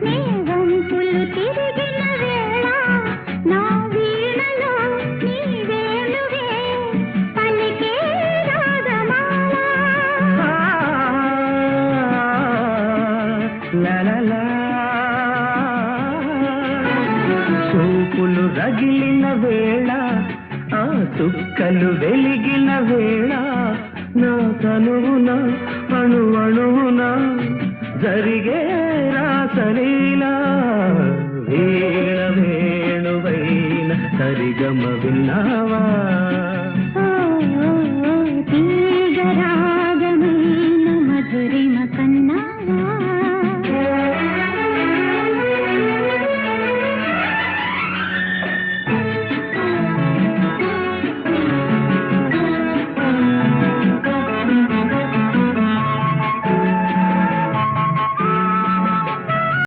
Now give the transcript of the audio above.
నీ వంపులు తిరిగిన వేళ నా వీణలో నీ వేణువే పలికే రాగమాల. లలలా చూపులు రగిలిన వేళ ఆ చుక్కలు వెలిగిన వేళ నా తనువున అణువణువున జరిగే రాసలీలా వీణ వేణువైన సరిగమ విన్నావా.